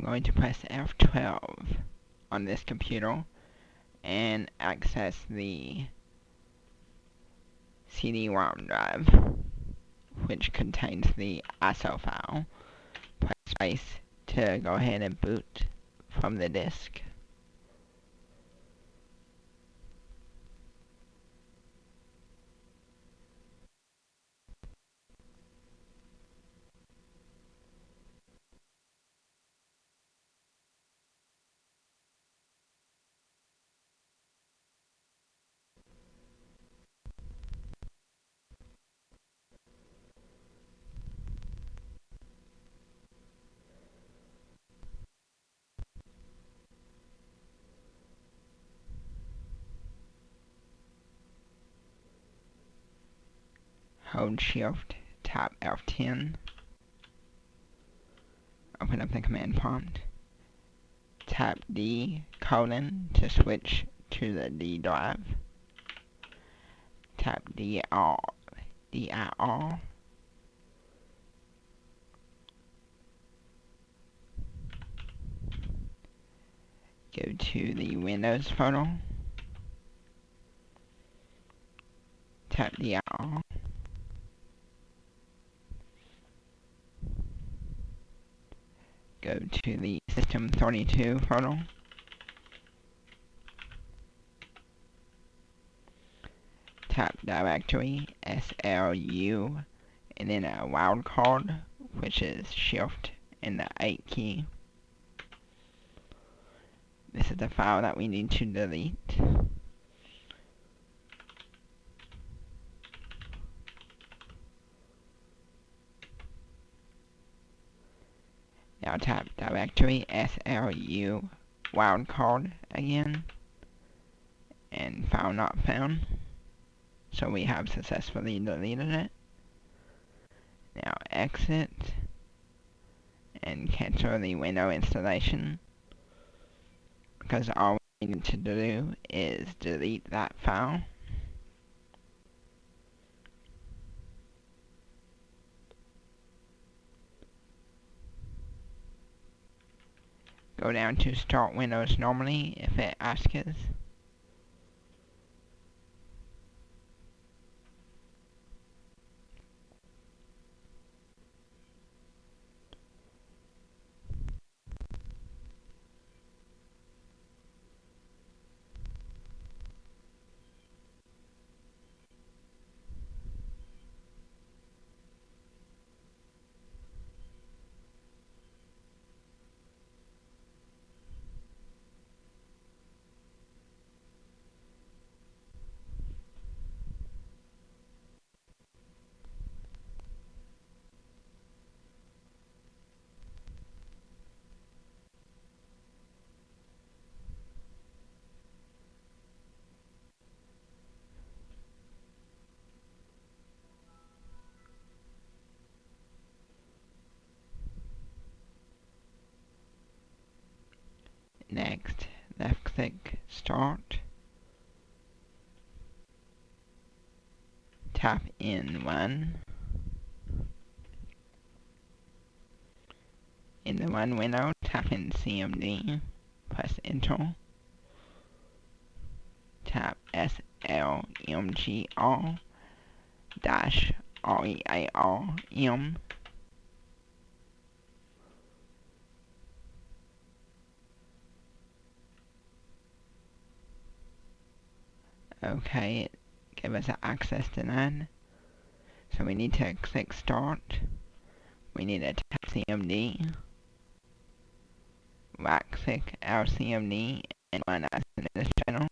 going to press F12 on this computer and access the CD-ROM drive, which contains the ISO file. Press space to go ahead and boot from the disk. Hold Shift, tap F10, open up the command prompt, tap D:, to switch to the D drive, tap dir, go to the Windows folder, tap dir, go to the System32 folder, tap directory, SLU, and then a wildcard, which is Shift and the 8 key. This is the file that we need to delete. Now tap directory, SLU, wildcard again, and file not found. So we have successfully deleted it. Now exit and cancel the Windows installation, because all we need to do is delete that file. Go down to Start Windows normally if it asks us. Next, left click Start, tap N1. In the Run window, tap in CMD, press Enter, tap SLMGR dash REARM. Okay, it gave us access denied. So we need to click Start. We need to tap CMD, right click our CMD and run as an administrator.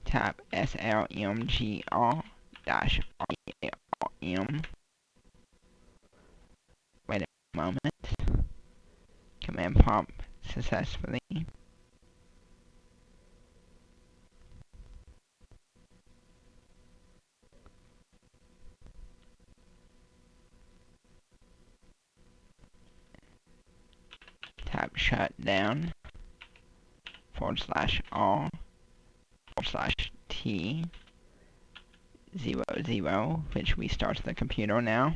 Tap SLMGR dash REARM. Wait a moment. Command prompt successfully. Tap shutdown /R/T 00, which restarts the computer now.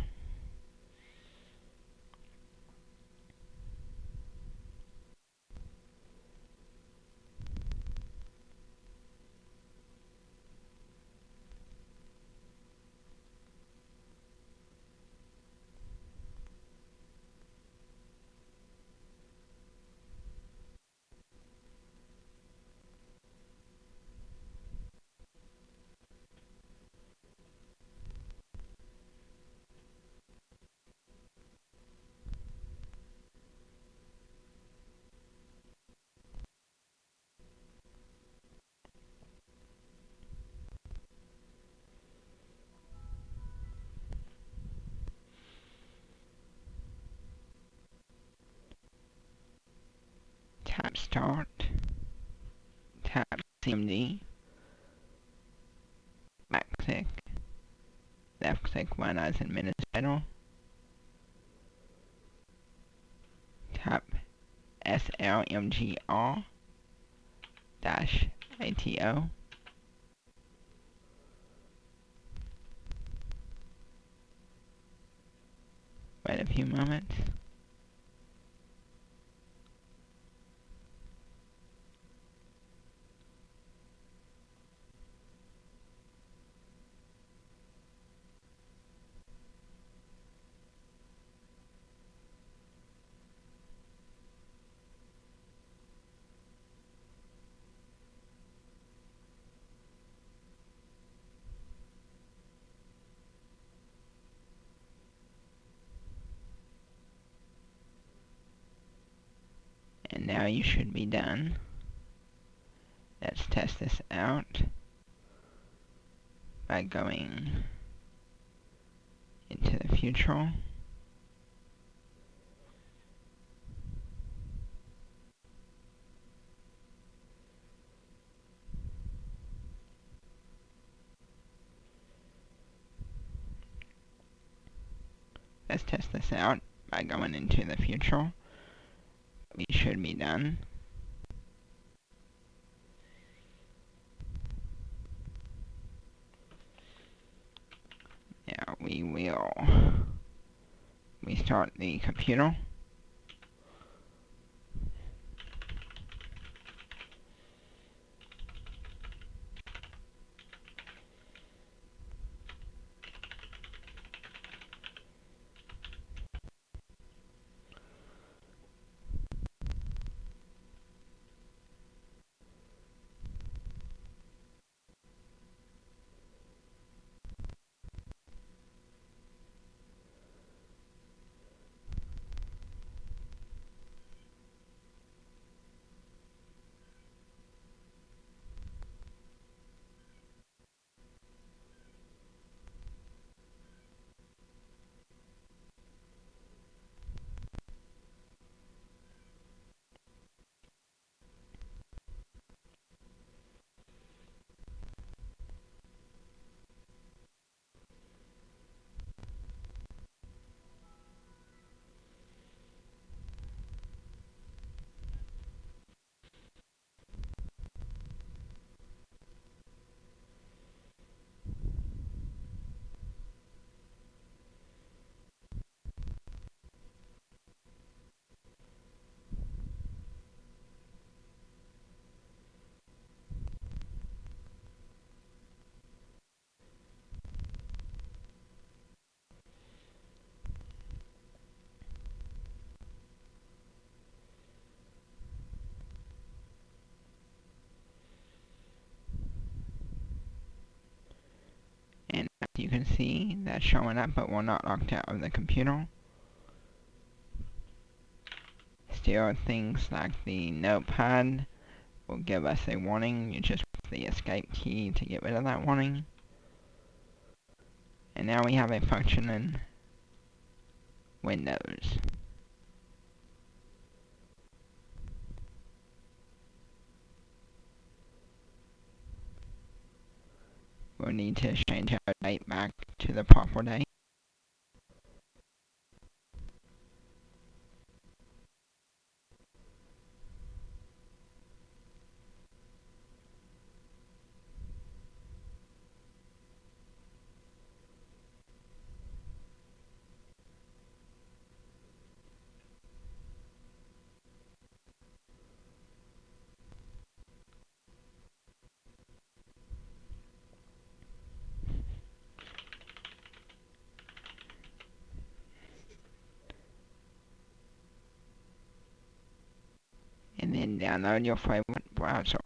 tap Start, tap CMD, right click, left click Run as Administrator, tap SLMGR dash ATO. Wait a few moments. And now you should be done. Let's test this out by going into the future. Let's test this out by going into the future. We should be done. Now we will restart the computer. And as you can see, that's showing up, but we're not locked out of the computer. Still, things like the notepad will give us a warning. You just press the escape key to get rid of that warning. And now we have a function in Windows. We'll need to change our date back to the proper date. And then download your favorite browser.